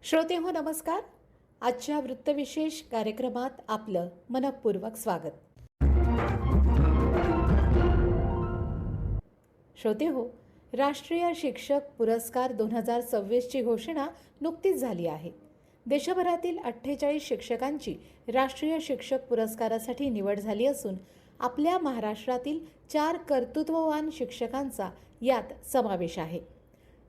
श्रोते हो नमस्कार. आजच्या वृत्तविशेष कार्यक्रमात आपलं मनःपूर्वक स्वागत. श्रोते हो, राष्ट्रीय शिक्षक पुरस्कार 2026ची घोषणा नुकतीच झाली आहे. देशभरातील 48 शिक्षकांची राष्ट्रीय शिक्षक पुरस्कारासाठी निवड झाली असून आपल्या महाराष्ट्रातील 4 कर्तृत्ववान शिक्षकांचा यात समावेश आहे.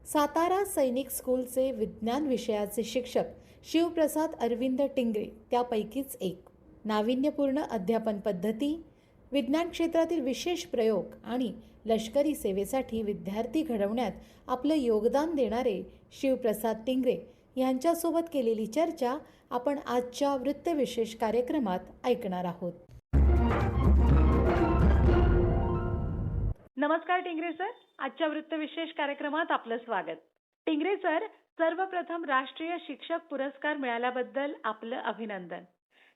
सातारा सैनिक स्कूलचे विज्ञान विषयाचे शिक्षक शिवप्रसाद अरविंद टिंगरे त्यापैकीच एक. नाविन्यपूर्ण अध्यापन पद्धती, विज्ञान क्षेत्रातील विशेष प्रयोग आणि लष्करी सेवेसाठी विद्यार्थी घडवण्यात आपलं योगदान देणारे शिवप्रसाद टिंगरे यांच्यासोबत केलेली चर्चा आपण आजच्या वृत्तविशेष कार्यक्रमात ऐकणार आहोत. नमस्कार टिंगरे सर, आजच्या वृत्तविशेष कार्यक्रमात आपलं स्वागत. टिंगरे सर, सर्वप्रथम राष्ट्रीय शिक्षक पुरस्कार मिळाल्याबद्दल आपलं अभिनंदन.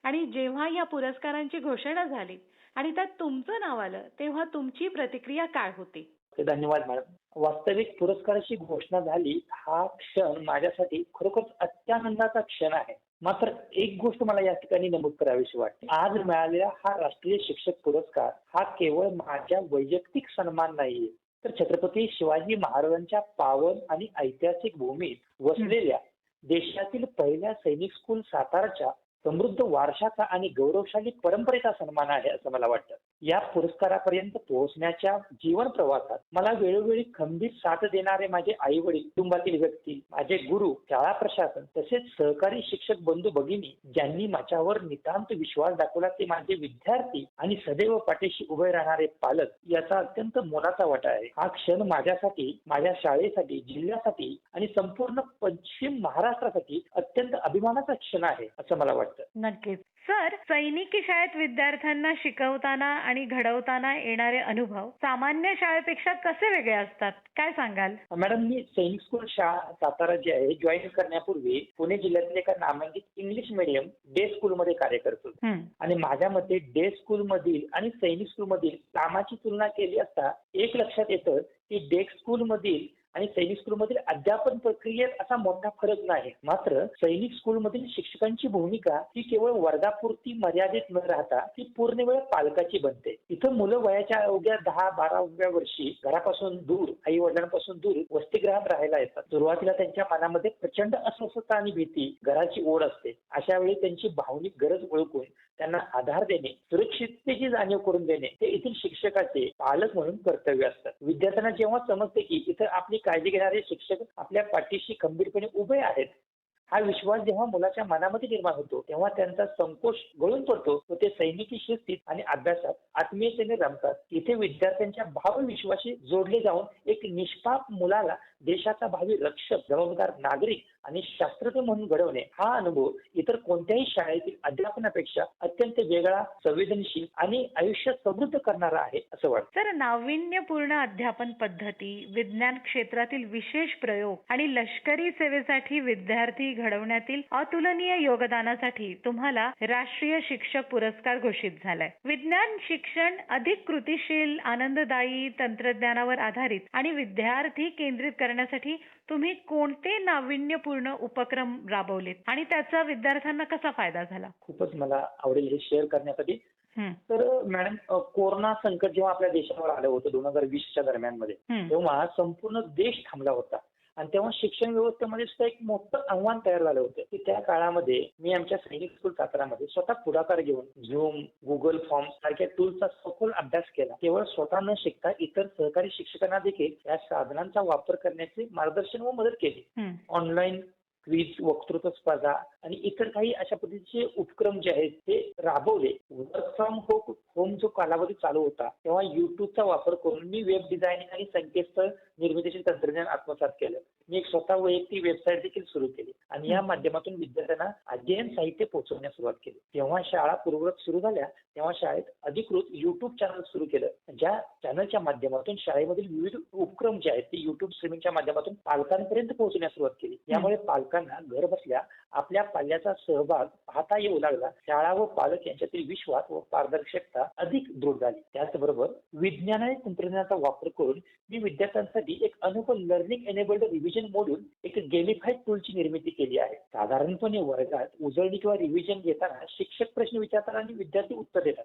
आणि जेव्हा या पुरस्कारांची घोषणा झाली आणि त्यात तुमचं नाव आलं तेव्हा तुमची प्रतिक्रिया काय होती? धन्यवाद मॅडम. वास्तविक पुरस्काराची घोषणा झाली हा क्षण माझ्यासाठी खरोखरच अत्यानंदाचा क्षण आहे. मात्र एक गोष्ट मला या ठिकाणी नमूद करावीशी वाटते. आज मिळालेला हा राष्ट्रीय शिक्षक पुरस्कार हा केवळ माझ्या वैयक्तिक सन्मान नाहीये, तर छत्रपती शिवाजी महाराजांच्या पावन आणि ऐतिहासिक भूमीत वसलेल्या देशातील पहिल्या सैनिक स्कूल साताराच्या समृद्ध वारशाचा आणि गौरवशाली परंपरेचा सन्मान आहे असं मला वाटतं. या पुरस्कारापर्यंत पोहोचण्याच्या जीवन प्रवासात मला वेळोवेळी खंबीर साथ देणारे माझे आई वडील, कुटुंबातील व्यक्ती, माझे गुरु, शाळा प्रशासन तसेच सहकारी शिक्षक बंधू भगिनी ज्यांनी माझ्यावर नितांत विश्वास दाखवला ते माझे विद्यार्थी आणि सदैव पाठीशी उभे राहणारे पालक याचा अत्यंत मोलाचा वाटा आहे. हा क्षण माझ्यासाठी, माझ्या शाळेसाठी, जिल्ह्यासाठी आणि संपूर्ण पश्चिम महाराष्ट्रासाठी अत्यंत अभिमानाचा क्षण आहे असं मला वाटतं. नक्कीच. सर, सैनिकी शाळेत विद्यार्थ्यांना शिकवताना आणि घडवताना येणारे अनुभव सामान्य शाळेपेक्षा कसे वेगळे असतात, काय सांगाल? मॅडम, मी सैनिक स्कूल शाळा सातारा जी आहे जॉईन करण्यापूर्वी पुणे जिल्ह्यातील एका नामांकित इंग्लिश मीडियम डे स्कूलमध्ये कार्य करतो आणि माझ्या मते डे स्कूल मधील आणि सैनिक स्कूल मधील कामाची तुलना केली असता एक लक्षात येतं की डे स्कूल मधील आणि सैनिक स्कूलमधील अध्यापन प्रक्रियेत असा मोठा फरक नाही. मात्र सैनिक स्कूलमधील शिक्षकांची भूमिका ही केवळ वर्गापुरती मर्यादित न राहता ती पूर्ण वेळ पालकाची बनते. इथं मुलं वयाच्या अवघ्या 10-12व्या वर्षी घरापासून दूर, आई वडिलांपासून दूर वसतिगृहात राहायला येतात. सुरुवातीला त्यांच्या मनामध्ये प्रचंड अस्वस्थता आणि भीती, घराची ओढ असते. अशा वेळी त्यांची भावनिक गरज ओळखून त्यांना आधार देणे, सुरक्षिततेची जाणीव करून देणे हे येथील शिक्षकाचे पालक म्हणून कर्तव्य असतात. विद्यार्थ्यांना जेव्हा समजते की इथं आपली काळजी घेणारे शिक्षक आपल्या पाठीशी खंबीरपणे उभे आहेत, हा विश्वास जेव्हा मुलाच्या मनामध्ये निर्माण होतो तेव्हा त्यांचा संकोच गळून पडतो व ते सैनिकी शिस्तीत आणि अभ्यासात आत्मीयतेने रमतात. इथे विद्यार्थ्यांच्या भावविश्वाशी जोडले जाऊन एक निष्पाप मुलाला देशाचा भावी रक्षक, जबाबदार नागरिक आणि शास्त्रज्ञ म्हणून घडवणे हा अनुभव इतर कोणत्याही शाळेतील अध्यापनापेक्षा अत्यंत वेगळा, संवेदनशील आणि आयुष्य समृद्ध करणारा आहे असं वाटतं. तर नाविन्यपूर्ण अध्यापन पद्धती, विज्ञान क्षेत्रातील विशेष प्रयोग आणि लष्करी सेवेसाठी विद्यार्थी घडवण्यातील अतुलनीय योगदानासाठी तुम्हाला राष्ट्रीय शिक्षक पुरस्कार घोषित झालाय. विज्ञान शिक्षण अधिक कृतिशील, आनंददायी, तंत्रज्ञानावर आधारित आणि विद्यार्थी केंद्रित करण्यासाठी तुम्ही कोणते नाविन्यपूर्ण उपक्रम राबवलेत आणि त्याचा विद्यार्थ्यांना कसा फायदा झाला? खूपच मला आवडेल हे शेअर करण्यासाठी. तर मॅडम, कोरोना संकट जेव्हा आपल्या देशावर आलं होतं 2020च्या दरम्यान मध्ये, तेव्हा संपूर्ण देश थांबला होता आणि तेव्हा शिक्षण व्यवस्थेमध्ये सुद्धा एक मोठं आव्हान तयार झालं होतं की त्या काळामध्ये मी आमच्या सैनिक स्कूल सातारामध्ये स्वतः पुढाकार घेऊन झूम, गुगल फॉर्म सारख्या टूलचा सखोल अभ्यास केला. केवळ स्वतः न शिकता इतर सहकारी शिक्षकांना देखील या साधनांचा वापर करण्याचे मार्गदर्शन व मदत केली. ऑनलाईन क्विज, वक्तृत्व स्पर्धा आणि इतर काही अशा पद्धतीचे उपक्रम जे आहेत ते राबवले. वर्क फ्रॉम होम जो कालावधी चालू होता तेव्हा युट्यूबचा वापर करून मी वेब डिझायनिंग आणि संकेतस्थळ निर्मितीचे तंत्रज्ञान आत्मसात केलं. मी एक स्वतः वैयक्तिक वेबसाईट देखील सुरू केली आणि या माध्यमातून विद्यार्थ्यांना अध्ययन साहित्य पोहोचवण्यास सुरुवात केली. जेव्हा शाळा पूर्ववत सुरू झाल्या तेव्हा शाळेत अधिकृत युट्यूब चॅनल सुरू केलं, ज्या चॅनलच्या माध्यमातून शाळेमधील विविध उपक्रम जे आहेत ते युट्यूब स्ट्रीमिंगच्या माध्यमातून पालकांपर्यंत पोहोचण्यास सुरुवात केली. यामुळे पालकांना पालकांना घर बसल्या आपल्या पाल्याचा सहभाग पाहता येऊ लागला. शाळा व पालक यांच्यातील विश्वास व पारदर्शकता अधिक दृढ झाली. त्याचबरोबर विज्ञान आणि तंत्रज्ञानाचा वापर करून मी विद्यार्थ्यांसाठी एक अनोखं लर्निंग एनेबल्ड रिव्हिजन मॉड्यूल, एक गेमिफाईड टूलची निर्मिती केली आहे. साधारणपणे वर्गात उजळणी किंवा रिव्हिजन घेताना शिक्षक प्रश्न विचारतात आणि विद्यार्थी उत्तर देतात.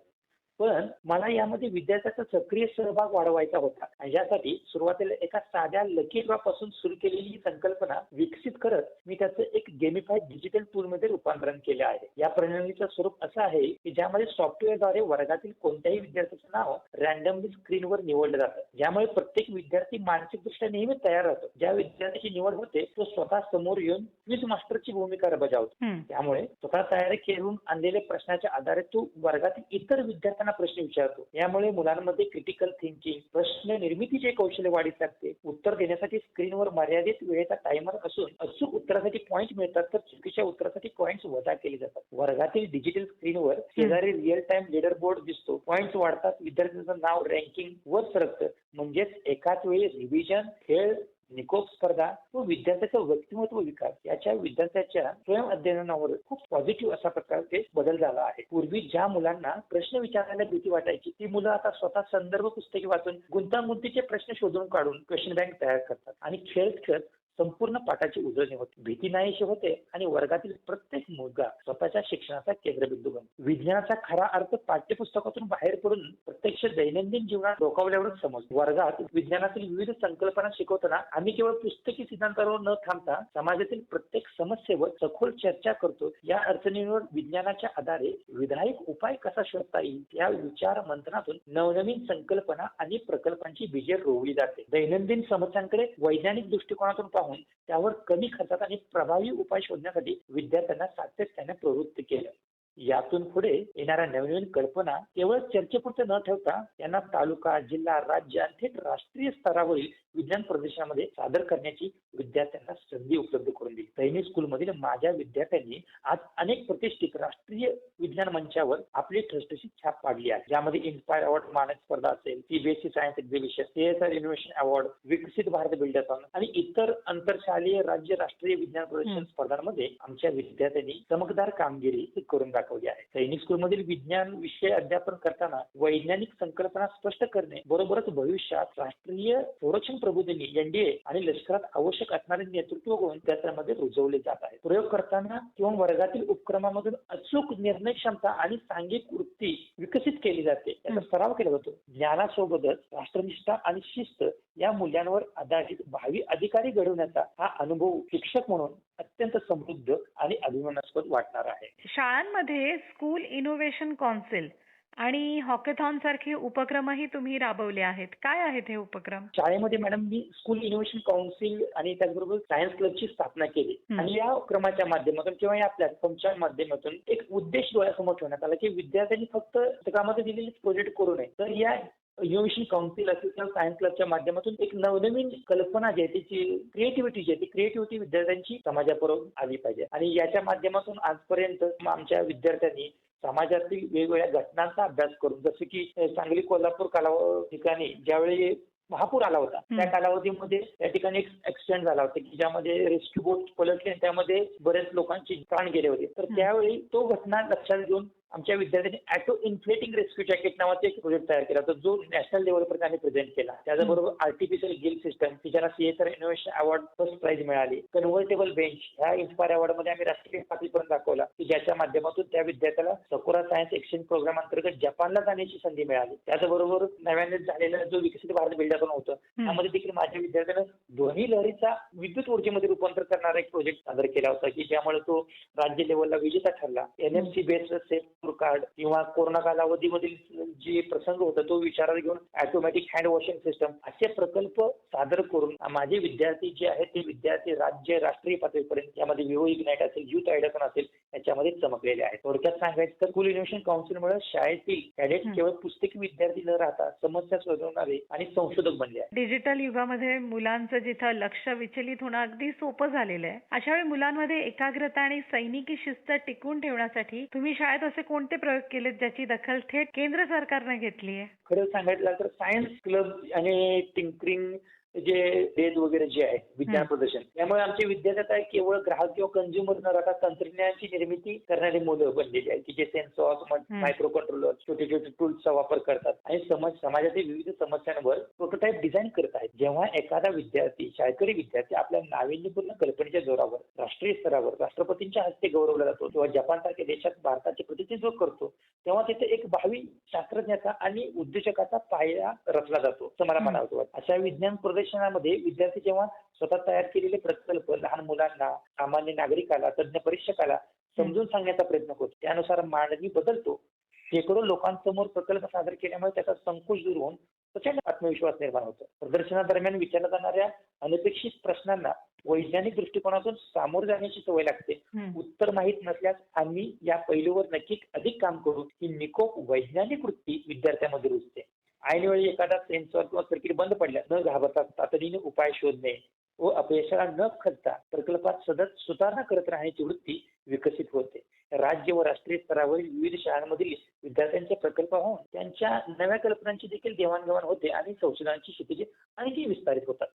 पण मला यामध्ये विद्यार्थ्यांचा सक्रिय सहभाग वाढवायचा होता आणि यासाठी सुरुवातीला एका साध्या लकी ड्रॉ पासून सुरू केलेली ही संकल्पना विकसित करत मी त्याचं एक गेमिफाईड डिजिटल टूलमध्ये रूपांतरण केले आहे. या प्रणालीचं स्वरूप असं आहे की ज्यामध्ये सॉफ्टवेअरद्वारे वर्गातील कोणत्याही विद्यार्थ्याचं नाव रॅन्डमली स्क्रीनवर निवडलं जातं, ज्यामुळे प्रत्येक विद्यार्थी मानसिकदृष्ट्या नेहमी तयार राहतो. ज्या विद्यार्थ्याची निवड होते तो स्वतः समोर येऊन क्विज मास्टरची भूमिका बजावतो. त्यामुळे स्वतः तयारी करून आणलेल्या प्रश्नाच्या आधारे तो वर्गातील इतर विद्यार्थ्यांना प्रश्न विचारतो. यामुळे मुलांमध्ये क्रिटिकल थिंकिंग, प्रश्न निर्मितीचे कौशल्य वाढीस लागते. उत्तर देण्यासाठी स्क्रीनवर मर्यादित वेळेचा टायमर असून अचूक उत्तरासाठी पॉईंट मिळतात, तर चुकीच्या उत्तरासाठी पॉईंट्स वजा केले जातात. वर्गातील डिजिटल स्क्रीनवर शेजारी रिअल टाइम लीडर बोर्ड दिसतो. पॉईंट्स वाढतात, विद्यार्थ्यांचं नाव रँकिंग वर सरकतं. म्हणजेच एकाच वेळी रिव्हिजन, खेळ, निकोप स्पर्धा व विद्यार्थ्याचं व्यक्तिमत्व विकास याच्या विद्यार्थ्याच्या स्वयं अध्ययनावर खूप पॉझिटिव्ह असा प्रकारचे बदल झाला आहे. पूर्वी ज्या मुलांना प्रश्न विचारायला भीती वाटायची ती मुलं आता स्वतः संदर्भ पुस्तके वाचून गुंतागुंतीचे प्रश्न शोधून काढून क्वेश्चन बँक तयार करतात आणि खेळत खेळत संपूर्ण पाठाची उजळणी होते. भीती नाहीशी होते आणि वर्गातील प्रत्येक मुलगा स्वतःच्या शिक्षणाचा केंद्रबिंदू बनतो. विज्ञानाचा खरा अर्थ पाठ्यपुस्तकातून बाहेर पडून प्रत्यक्ष दैनंदिन जीवनात डोकावल्यावरच समजतो. वर्गात विज्ञानातील विविध संकल्पना शिकवताना आम्ही केवळ पुस्तकी सिद्धांतावर न थांबता समाजातील प्रत्येक समस्येवर सखोल चर्चा करतो. या अडचणींवर विज्ञानाच्या आधारे विधायक उपाय कसा शोधता येईल या विचार मंथनातून नवनवीन संकल्पना आणि प्रकल्पांची बीजे रोवली जाते. दैनंदिन समस्यांकडे वैज्ञानिक दृष्टिकोनातून पाहून त्यावर कमी खर्चात आणि प्रभावी उपाय शोधण्यासाठी विद्यार्थ्यांना सातत्याने प्रवृत्त केलं. यातून पुढे येणाऱ्या नवीन कल्पना केवळ चर्चेपुरते न ठेवता त्यांना तालुका, जिल्हा, राज्य आणि थेट राष्ट्रीय स्तरावरील विज्ञान प्रदर्शनामध्ये सादर करण्याची विद्यार्थ्यांना संधी उपलब्ध करून दिली. सैनिक स्कूलमधील माझ्या विद्यार्थ्यांनी आज अनेक प्रतिष्ठित राष्ट्रीय विज्ञान मंचावर आपली ठसठशीत छाप पाडली आहे. ज्यामध्ये इन्स्पायर अवॉर्ड मानक स्पर्धा असेल, CBSE science exhibition, CSR innovation award, विकसित भारत बिल्डथॉन आणि इतर आंतरशालेय राज्य राष्ट्रीय विज्ञान प्रदर्शन स्पर्धांमध्ये आमच्या विद्यार्थ्यांनी चमकदार कामगिरी करून दाखवली आहे. सैनिक स्कूलमधील विज्ञान विषय अध्यापन करताना वैज्ञानिक संकल्पना स्पष्ट करणे बरोबरच भविष्यात राष्ट्रीय संरक्षण प्रबोधिनी, एनडीए आणि लष्करात आवश्यक असणारे नेतृत्व गुण त्यामध्ये रुजवले जात आहेत. प्रयोग करताना किंवा वर्गातील उपक्रमामधून अचूक निर्णय क्षमता आणि सांघिक वृत्ती विकसित केली जाते. याचा सराव केला जातो. ज्ञानासोबतच राष्ट्रनिष्ठा आणि शिस्त या मूल्यांवर आधारित भावी अधिकारी घडवण्याचा हा अनुभव शिक्षक म्हणून अत्यंत समृद्ध आणि अभिमानास्पद वाटणार आहे. शाळांमध्ये स्कूल इनोव्हेशन कौन्सिल आणि हॉकेथॉन सारखे उपक्रमही तुम्ही राबवले आहेत. काय आहेत हे उपक्रम? शाळेमध्ये मॅडम मी स्कूल इनोव्हेशन काउन्सिल आणि त्याचबरोबर सायन्स क्लबची स्थापना केली आणि या उपक्रमाच्या माध्यमातून किंवा या प्लॅटफॉर्मच्या माध्यमातून एक उद्देश डोळ्यासमोर ठेवण्यात आला की विद्यार्थ्यांनी फक्त पुस्तकामध्ये दिलेले प्रोजेक्ट करू नये, तर या इनोव्हेशन काउन्सिल असेल किंवा सायन्स क्लबच्या माध्यमातून एक नवनवीन कल्पना जी आहे त्याची क्रिएटिव्हिटी जी आहे ती क्रिएटिव्हिटी विद्यार्थ्यांची समाजापर्यंत आली पाहिजे. आणि याच्या माध्यमातून आजपर्यंत आमच्या विद्यार्थ्यांनी समाजातील वेगवेगळ्या घटनांचा अभ्यास करून, जसं की सांगली, कोल्हापूर ठिकाणी ज्यावेळी महापूर आला होता त्या कालावधीमध्ये त्या ठिकाणी एक ऍक्सिडेंट झाला होता की ज्यामध्ये रेस्क्यू बोट पलटली आणि त्यामध्ये बरेच लोकांचे प्राण गेले होते. तर त्यावेळी तो घटना लक्षात घेऊन आमच्या विद्यार्थ्यांनी ॲटो इन्फ्लेटिंग रेस्क्यू जॅकेट नावाचा एक प्रोजेक्ट तयार केला होता जो नॅशनल लेव्हलपर्यंत आम्ही प्रेझेंट केला. त्याचबरोबर आर्टिफिशियल गिल सिस्टम तिच्याला CSR innovation award first prize मिळाली. कन्व्हर्टेबल बेंच ह्या इन्स्पायर अवॉर्डमध्ये आम्ही राष्ट्रीय पातळीपर्यंत दाखवला की ज्याच्या माध्यमातून त्या विद्यार्थ्याला सकुरा सायन्स एक्सचेंज प्रोग्राम अंतर्गत जपानला जाण्याची संधी मिळाली. त्याचबरोबर नव्याने झालेला जो विकसित भारत बिल्डथॉन होतं त्यामध्ये देखील माझ्या विद्यार्थ्यांना ध्वनी लहरीचा विद्युत ऊर्जेमध्ये रूपांतर करणारा एक प्रोजेक्ट सादर केला होता की ज्यामुळे तो राज्य लेव्हलला विजेता ठरला. एनएफसी बेस्ड सेफ कार्ड किंवा कोरोना कालावधीमधील जे प्रसंग होता तो विचारात घेऊन ऑटोमॅटिक हँड वॉशिंग सिस्टम असे प्रकल्प सादर करून माझे विद्यार्थी जे आहेत ते विद्यार्थी राज्य राष्ट्रीय पातळीपर्यंत यामध्ये विवो इग्नाइट असेल, युथ आयडियाथॉन असेल याच्यामध्ये चमकलेले आहेत. थोडक्यात सांगायचं तर स्कूल इनोव्हेशन काउन्सिलमुळे शाळेतील कॅडेट केवळ पुस्तकी विद्यार्थी न राहता समस्या सोडवणारे आणि संशोधक बनले आहेत. डिजिटल युगामध्ये मुलांचं जिथं लक्ष विचलित होणं अगदी सोपं झालेलं आहे, अशा वेळी मुलांमध्ये एकाग्रता आणि सैनिकी शिस्त टिकून ठेवण्यासाठी तुम्ही शाळेत असे कोणते प्रयोग केलेत ज्याची दखल थेट केंद्र सरकारने घेतली आहे? खरं सांगायचं तर सायन्स क्लब आणि टिंकरिंग जे डेज वगैरे जे आहे विज्ञान प्रदर्शन, त्यामुळे आमचे विद्यार्थी आता केवळ ग्राहक किंवा कंझ्युमर न राहता तंत्रज्ञानाची निर्मिती करणारी मुलं बनलेली आहेत की जे सेन्सॉर्स, मायक्रो कंट्रोलर, छोटे छोटे टूल्सचा वापर करतात आणि समाजातील विविध समस्यांवर प्रोटोटाईप डिझाईन करत आहेत. जेव्हा एखादा विद्यार्थी, शाळकरी विद्यार्थी आपल्या नाविन्यपूर्ण कल्पनेच्या जोरावर राष्ट्रीय स्तरावर राष्ट्रपतींच्या हस्ते गौरवला जातो किंवा जपानसारख्या देशात भारताचे प्रतिनिधित्व करतो, तेव्हा तिथे एक भावी शास्त्रज्ञाचा आणि उद्योजकाचा पाया रचला जातो असं मला म्हणावं. अशा विज्ञान प्रदर्शनामध्ये विद्यार्थी जेव्हा स्वतः तयार केलेले प्रकल्प लहान मुलांना, सामान्य नागरिकाला, तज्ञ परीक्षकाला समजून सांगण्याचा प्रयत्न करतो, त्यानुसार मांडणी बदलतो. शेकडो लोकांसमोर प्रकल्प सादर केल्यामुळे त्याचा संकोच दूर होऊन प्रचंड आत्मविश्वास निर्माण होतो. प्रदर्शनादरम्यान विचारण्यात येणाऱ्या अनपेक्षित प्रश्नांना वैज्ञानिक दृष्टिकोनातून सामोरं जाण्याची सवय लागते. उत्तर माहीत नसल्यास आम्ही या पैलूवर नक्की अधिक काम करू ही निकोप वैज्ञानिक वृत्ती विद्यार्थ्यांमध्ये रुजते. ऐनवेळी एखादा सेन्सॉर किंवा सर्किट बंद पडल्यास न घाबरता तातडीने उपाय शोधणे व अपयशाला न खचता प्रकल्पात सतत सुधारणा करत राहण्याची वृत्ती विकसित होते. राज्य व राष्ट्रीय स्तरावरील विविध शाळांमधील विद्यार्थ्यांचे प्रकल्प होऊन त्यांच्या नव्या कल्पनांची देखील देवाणघेवाण होते आणि संशोधनाची क्षितिजे आणखी विस्तारित होतात.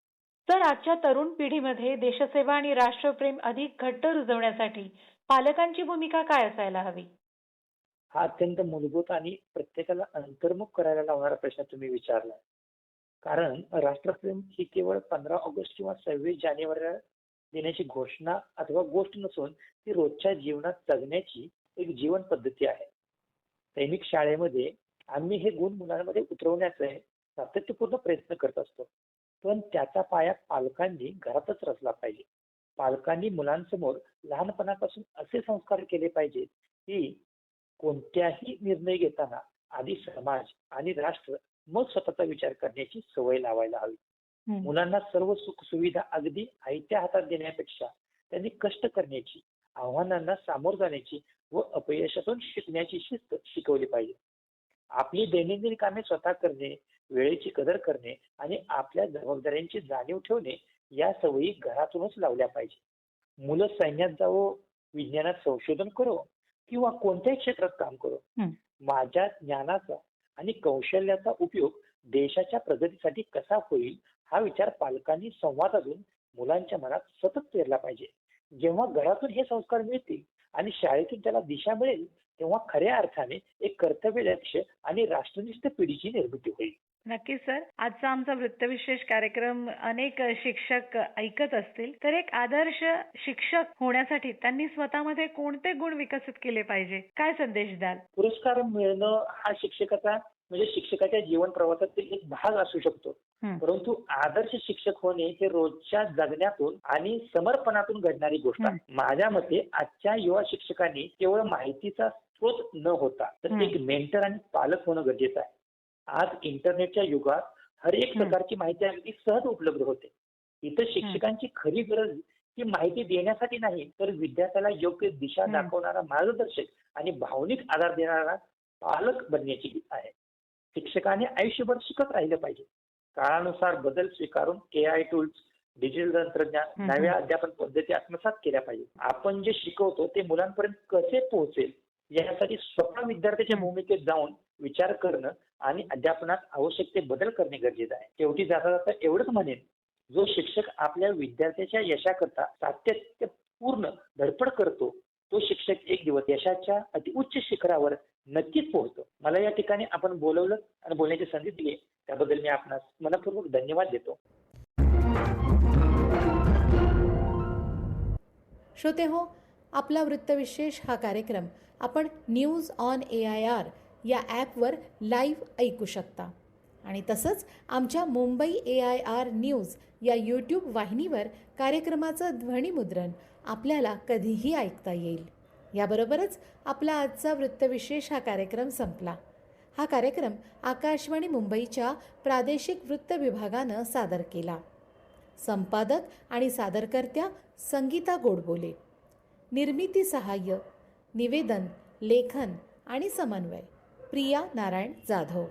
तर आजच्या तरुण पिढीमध्ये देशसेवा आणि राष्ट्रप्रेम अधिक घट्ट रुजवण्यासाठी पालकांची भूमिका काय असायला हवी? हा अत्यंत मूलभूत आणि प्रत्येकाला अंतर्मुख करायला लावणारा प्रश्न तुम्ही विचारला. कारण राष्ट्रप्रेम ही केवळ 15 ऑगस्ट किंवा 26 जानेवारीला देण्याची घोषणा अथवा गोष्ट नसून ती रोजच्या जीवनात जगण्याची एक जीवन पद्धती आहे. सैनिक शाळेमध्ये आम्ही हे गुण मुलांमध्ये उतरवण्याचा सातत्यपूर्ण प्रयत्न करत असतो, पण त्याचा पाया पालकांनी घरातच रचला पाहिजे. पालकांनी मुलांसमोर लहानपणापासून असे संस्कार केले पाहिजेत की कोणत्याही निर्णय घेताना आधी समाज आणि राष्ट्र मग स्वतःचा विचार करण्याची सवय लावायला हवी. मुलांना सर्व सुख सुविधा अगदी आयत्या हातात देण्यापेक्षा त्यांनी कष्ट करण्याची, आव्हानांना सामोरं जाण्याची व अपयशातून शिकण्याची शिस्त शिकवली पाहिजे. आपली दैनंदिन कामे स्वतः करणे, वेळेची कदर करणे आणि आपल्या जबाबदाऱ्यांची जाणीव ठेवणे या सवयी घरातूनच लावल्या पाहिजे. मुलं सैन्यात जावो, विज्ञानात संशोधन करो किंवा कोणत्याही क्षेत्रात काम करो, माझ्या ज्ञानाचा आणि कौशल्याचा उपयोग देशाच्या प्रगतीसाठी कसा होईल हा विचार पालकांनी संवादातून मुलांच्या मनात सतत पेरला पाहिजे. जेव्हा घरातून हे संस्कार मिळतील आणि शाळेतून त्याला दिशा मिळेल तेव्हा खऱ्या अर्थाने एक कर्तव्यदक्ष आणि राष्ट्रनिष्ठ पिढीची निर्मिती होईल. नक्कीच सर. आजचा आमचा वृत्तविशेष कार्यक्रम अनेक शिक्षक ऐकत असतील, तर एक आदर्श शिक्षक होण्यासाठी त्यांनी स्वतःमध्ये कोणते गुण विकसित केले पाहिजे, काय संदेश द्याल? पुरस्कार मिळणं हा शिक्षकाच्या जीवन प्रवासातील एक भाग असू शकतो, परंतु आदर्श शिक्षक होणे हे रोजच्या जगण्यातून आणि समर्पणातून घडणारी गोष्ट आहे. माझ्या मते आजच्या युवा शिक्षकांनी केवळ माहितीचा स्रोत न होता तर एक मेंटर आणि पालक होणं गरजेचं आहे. आज इंटरनेटच्या युगात हर एक प्रकारची माहिती अगदी सहज उपलब्ध होते. इथं शिक्षकांची खरी गरज ही माहिती देण्यासाठी नाही तर विद्यार्थ्याला योग्य दिशा दाखवणारा मार्गदर्शक आणि भावनिक आधार देणारा पालक बनण्याची आहे. शिक्षकाने आयुष्यभर शिकत राहिलं पाहिजे. काळानुसार बदल स्वीकारून AI टूल्स, डिजिटल तंत्रज्ञान, नव्या अध्यापन पद्धती आत्मसात केल्या पाहिजे. आपण जे शिकवतो ते मुलांपर्यंत कसे पोहोचेल यासाठी स्वतः विद्यार्थ्याच्या भूमिकेत जाऊन विचार करणं आणि अध्यापनात आवश्यक ते बदल करणे गरजेचं आहे. शेवटी जाता जाता एवढंच म्हणेन, जो शिक्षक आपल्या विद्यार्थ्याच्या यशाकरता सातत्यपूर्ण धडपड करतो तो शिक्षक एक दिवस यशाच्या अतिउच्च शिखरावर नक्कीच पोहोचतो. मला या ठिकाणी आपण बोलवलं आणि बोलण्याची संधी दिली त्याबद्दल मी आपणास मनपूर्वक धन्यवाद देतो. श्रोते हो, आपला वृत्तविशेष हा कार्यक्रम आपण न्यूज ऑन AIR या ॲपवर लाईव्ह ऐकू शकता आणि तसंच आमच्या मुंबई AIR न्यूज या यूट्यूब वाहिनीवर कार्यक्रमाचं ध्वनिमुद्रण आपल्याला कधीही ऐकता येईल. याबरोबरच आपला आजचा वृत्तविशेष हा कार्यक्रम संपला. हा कार्यक्रम आकाशवाणी मुंबईच्या प्रादेशिक वृत्त विभागानं सादर केला. संपादक आणि सादरकर्त्या संगीता गोडबोले. निर्मिती सहाय्य, निवेदन, लेखन आणि समन्वय प्रिया नारायण जाधव.